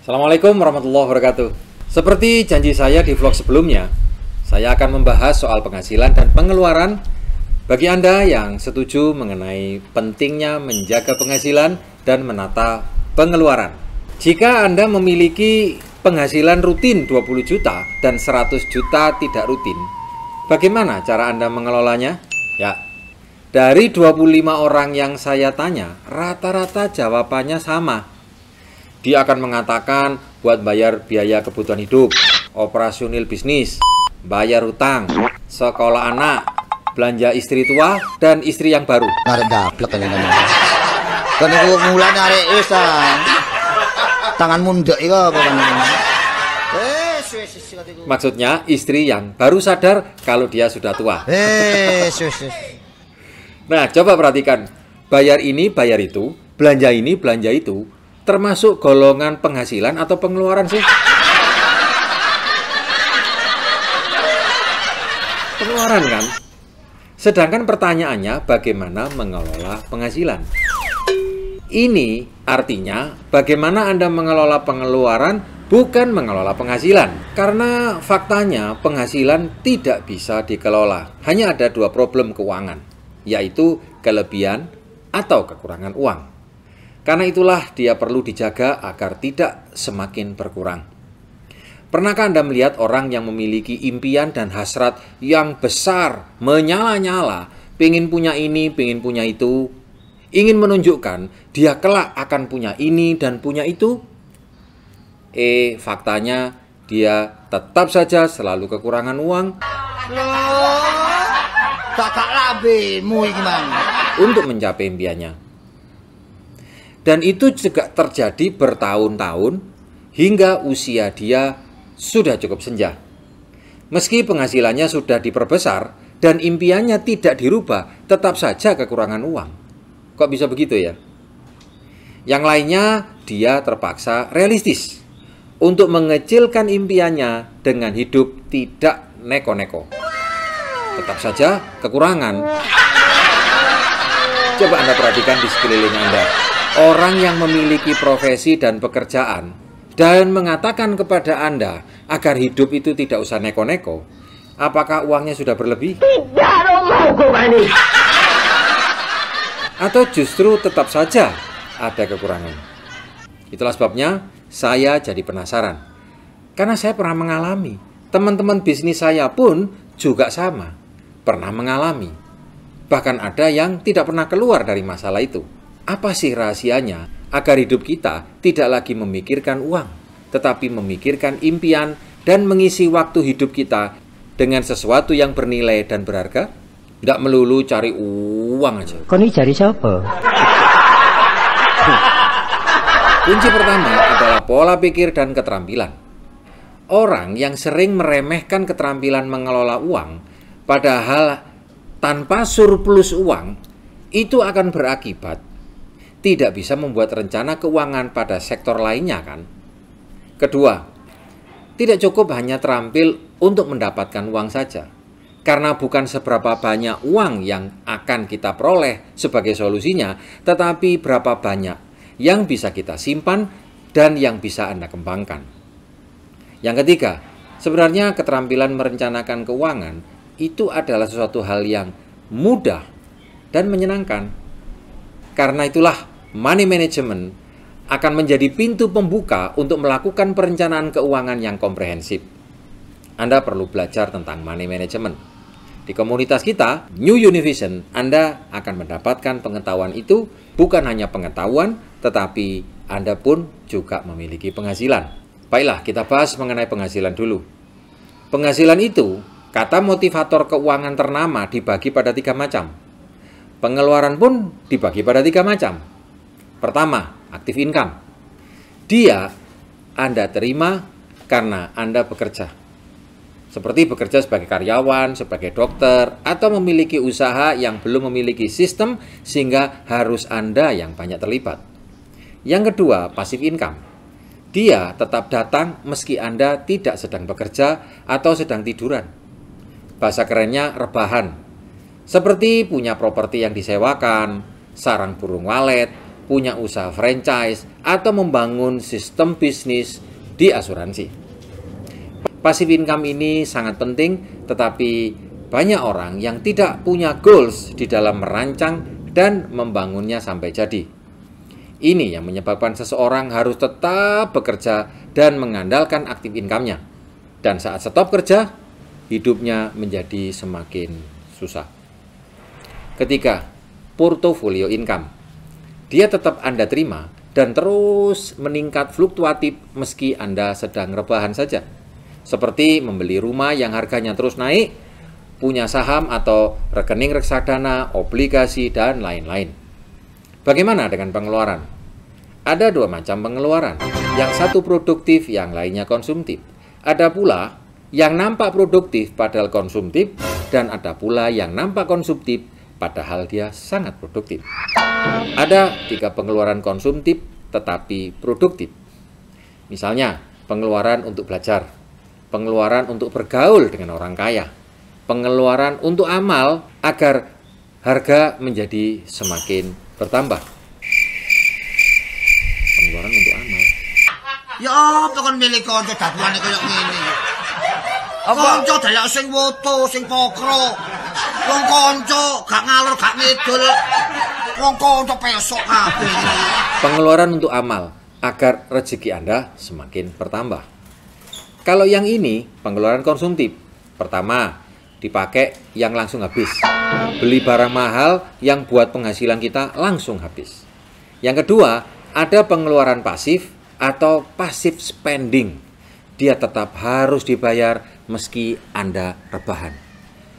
Assalamualaikum warahmatullahi wabarakatuh. Seperti janji saya di vlog sebelumnya, saya akan membahas soal penghasilan dan pengeluaran bagi Anda yang setuju mengenai pentingnya menjaga penghasilan dan menata pengeluaran. Jika Anda memiliki penghasilan rutin 20 juta dan 100 juta tidak rutin, bagaimana cara Anda mengelolanya? Ya, dari 25 orang yang saya tanya, rata-rata jawabannya sama. Dia akan mengatakan buat bayar biaya kebutuhan hidup, operasional bisnis, bayar hutang, sekolah anak, belanja istri tua dan istri yang baru. Ngarep daplek kan ini. Kan iku mulane arek wis tangan mundek iku apa kan. Maksudnya istri yang baru sadar kalau dia sudah tua. Nah, coba perhatikan. Bayar ini, bayar itu, belanja ini, belanja itu, termasuk golongan penghasilan atau pengeluaran sih? Pengeluaran kan? Sedangkan pertanyaannya bagaimana mengelola penghasilan? Ini artinya bagaimana Anda mengelola pengeluaran bukan mengelola penghasilan. Karena faktanya penghasilan tidak bisa dikelola. Hanya ada dua problem keuangan, yaitu kelebihan atau kekurangan uang. Karena itulah dia perlu dijaga agar tidak semakin berkurang. Pernahkah Anda melihat orang yang memiliki impian dan hasrat yang besar, menyala-nyala, pengen punya ini, pengen punya itu, ingin menunjukkan dia kelak akan punya ini dan punya itu? Faktanya dia tetap saja selalu kekurangan uang. Kakak labemu iki mang. Untuk mencapai impiannya. Dan itu juga terjadi bertahun-tahun hingga usia dia sudah cukup senja. Meski penghasilannya sudah diperbesar dan impiannya tidak dirubah, tetap saja kekurangan uang. Kok bisa begitu ya? Yang lainnya, dia terpaksa realistis untuk mengecilkan impiannya dengan hidup tidak neko-neko. Tetap saja kekurangan. Coba Anda perhatikan di sekeliling Anda. Orang yang memiliki profesi dan pekerjaan dan mengatakan kepada Anda agar hidup itu tidak usah neko-neko, apakah uangnya sudah berlebih? Tidak mau ini. Atau justru tetap saja ada kekurangan? Itulah sebabnya saya jadi penasaran. Karena saya pernah mengalami. Teman-teman bisnis saya pun juga sama. Pernah mengalami. Bahkan ada yang tidak pernah keluar dari masalah itu. Apa sih rahasianya agar hidup kita tidak lagi memikirkan uang, tetapi memikirkan impian dan mengisi waktu hidup kita dengan sesuatu yang bernilai dan berharga? Tidak melulu cari uang aja. Kau ini cari siapa? Kunci pertama adalah pola pikir dan keterampilan. Orang yang sering meremehkan keterampilan mengelola uang, padahal tanpa surplus uang, itu akan berakibat tidak bisa membuat rencana keuangan pada sektor lainnya kan. Kedua, tidak cukup hanya terampil untuk mendapatkan uang saja. Karena bukan seberapa banyak uang yang akan kita peroleh sebagai solusinya, tetapi berapa banyak yang bisa kita simpan dan yang bisa Anda kembangkan. Yang ketiga, sebenarnya keterampilan merencanakan keuangan itu adalah sesuatu hal yang mudah dan menyenangkan. Karena itulah money management akan menjadi pintu pembuka untuk melakukan perencanaan keuangan yang komprehensif. Anda perlu belajar tentang money management. Di komunitas kita, New Univision, Anda akan mendapatkan pengetahuan itu, bukan hanya pengetahuan, tetapi Anda pun juga memiliki penghasilan. Baiklah, kita bahas mengenai penghasilan dulu. Penghasilan itu, kata motivator keuangan ternama dibagi pada 3 macam. Pengeluaran pun dibagi pada 3 macam. Pertama, active income. Dia Anda terima karena Anda bekerja. Seperti bekerja sebagai karyawan, sebagai dokter, atau memiliki usaha yang belum memiliki sistem sehingga harus Anda yang banyak terlibat. Yang kedua, passive income. Dia tetap datang meski Anda tidak sedang bekerja atau sedang tiduran. Bahasa kerennya rebahan. Seperti punya properti yang disewakan, sarang burung walet, punya usaha franchise, atau membangun sistem bisnis di asuransi. Passive income ini sangat penting, tetapi banyak orang yang tidak punya goals di dalam merancang dan membangunnya sampai jadi. Ini yang menyebabkan seseorang harus tetap bekerja dan mengandalkan active income-nya. Dan saat stop kerja, hidupnya menjadi semakin susah. Ketiga, portofolio income. Dia tetap Anda terima dan terus meningkat fluktuatif meski Anda sedang rebahan saja. Seperti membeli rumah yang harganya terus naik, punya saham atau rekening reksadana, obligasi, dan lain-lain. Bagaimana dengan pengeluaran? Ada dua macam pengeluaran, yang satu produktif, yang lainnya konsumtif. Ada pula yang nampak produktif padahal konsumtif, dan ada pula yang nampak konsumtif padahal dia sangat produktif. Ada 3 pengeluaran konsumtif tetapi produktif. Misalnya, pengeluaran untuk belajar, pengeluaran untuk bergaul dengan orang kaya, pengeluaran untuk amal agar harga menjadi semakin bertambah. Pengeluaran untuk amal. Ya apa kon milih kanca daduane koyo ngene. Kanca delok sing woto, sing pokro. Wong kanca gak ngalor gak ngidul. Wong kanca pesok kabeh. Pengeluaran untuk amal agar rezeki Anda semakin bertambah. Kalau yang ini pengeluaran konsumtif. Pertama, dipakai yang langsung habis. Beli barang mahal yang buat penghasilan kita langsung habis. Yang kedua, ada pengeluaran pasif atau passive spending. Dia tetap harus dibayar meski Anda rebahan.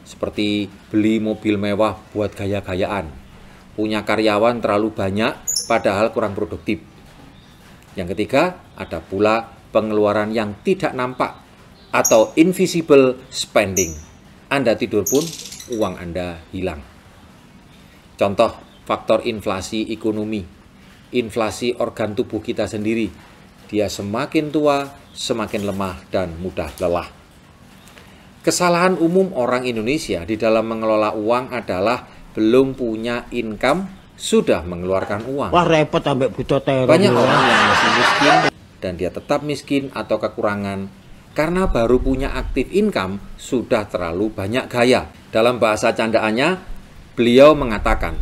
Seperti beli mobil mewah buat gaya-gayaan, punya karyawan terlalu banyak padahal kurang produktif. Yang ketiga, ada pula pengeluaran yang tidak nampak atau invisible spending. Anda tidur pun uang Anda hilang. Contoh faktor inflasi ekonomi, inflasi organ tubuh kita sendiri. Dia semakin tua, semakin lemah dan mudah lelah. Kesalahan umum orang Indonesia di dalam mengelola uang adalah belum punya income, sudah mengeluarkan uang. Wah repot ambek buta terong. Banyak orang yang masih miskin dan dia tetap miskin atau kekurangan karena baru punya active income, sudah terlalu banyak gaya. Dalam bahasa candaannya, beliau mengatakan,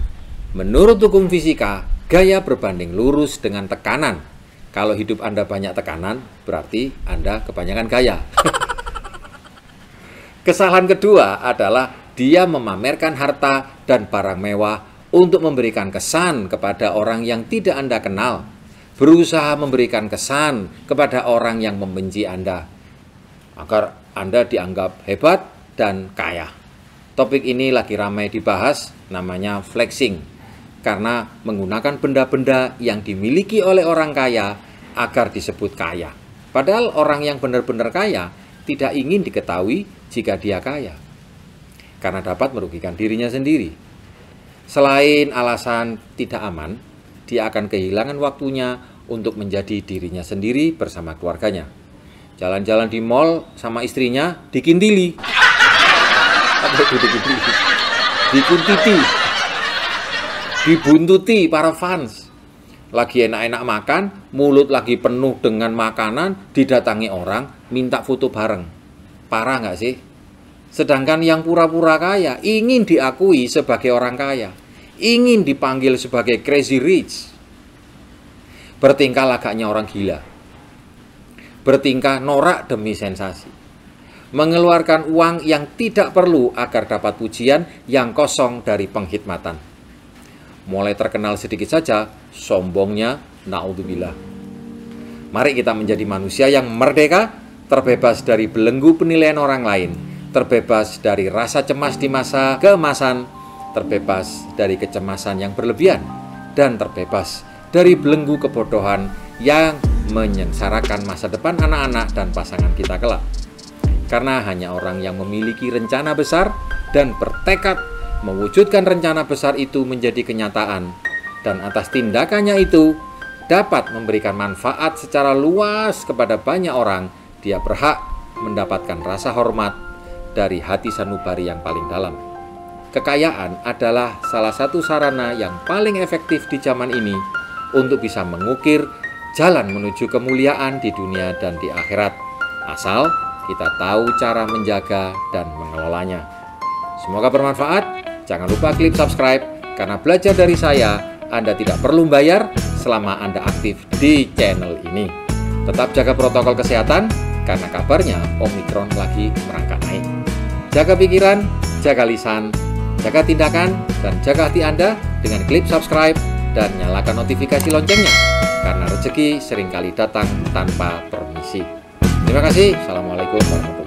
menurut hukum fisika, gaya berbanding lurus dengan tekanan. Kalau hidup Anda banyak tekanan, berarti Anda kebanyakan gaya. Kesalahan kedua adalah dia memamerkan harta dan barang mewah untuk memberikan kesan kepada orang yang tidak Anda kenal. Berusaha memberikan kesan kepada orang yang membenci Anda, agar Anda dianggap hebat dan kaya. Topik ini lagi ramai dibahas, namanya flexing. Karena menggunakan benda-benda yang dimiliki oleh orang kaya agar disebut kaya. Padahal orang yang benar-benar kaya tidak ingin diketahui jika dia kaya, karena dapat merugikan dirinya sendiri. Selain alasan tidak aman, dia akan kehilangan waktunya untuk menjadi dirinya sendiri bersama keluarganya. Jalan-jalan di mall sama istrinya dikintili, dikuntiti, dibuntuti para fans. Lagi enak-enak makan, mulut lagi penuh dengan makanan, didatangi orang, minta foto bareng. Parah nggak sih? Sedangkan yang pura-pura kaya ingin diakui sebagai orang kaya, ingin dipanggil sebagai crazy rich. Bertingkah lagaknya orang gila. Bertingkah norak demi sensasi. Mengeluarkan uang yang tidak perlu agar dapat pujian yang kosong dari penghikmatan. Mulai terkenal sedikit saja, sombongnya, naudzubillah. Mari kita menjadi manusia yang merdeka, terbebas dari belenggu penilaian orang lain, terbebas dari rasa cemas di masa keemasan, terbebas dari kecemasan yang berlebihan, dan terbebas dari belenggu kebodohan yang menyengsarakan masa depan anak-anak dan pasangan kita kelak. Karena hanya orang yang memiliki rencana besar dan bertekad mewujudkan rencana besar itu menjadi kenyataan, dan atas tindakannya itu dapat memberikan manfaat secara luas kepada banyak orang, dia berhak mendapatkan rasa hormat dari hati sanubari yang paling dalam. Kekayaan adalah salah satu sarana yang paling efektif di zaman ini untuk bisa mengukir jalan menuju kemuliaan di dunia dan di akhirat, asal kita tahu cara menjaga dan mengelolanya. Semoga bermanfaat. Jangan lupa klik subscribe, karena belajar dari saya, Anda tidak perlu bayar selama Anda aktif di channel ini. Tetap jaga protokol kesehatan, karena kabarnya Omikron lagi merangkak naik. Jaga pikiran, jaga lisan, jaga tindakan, dan jaga hati Anda dengan klik subscribe dan nyalakan notifikasi loncengnya, karena rezeki seringkali datang tanpa permisi. Terima kasih. Assalamualaikum warahmatullahi wabarakatuh.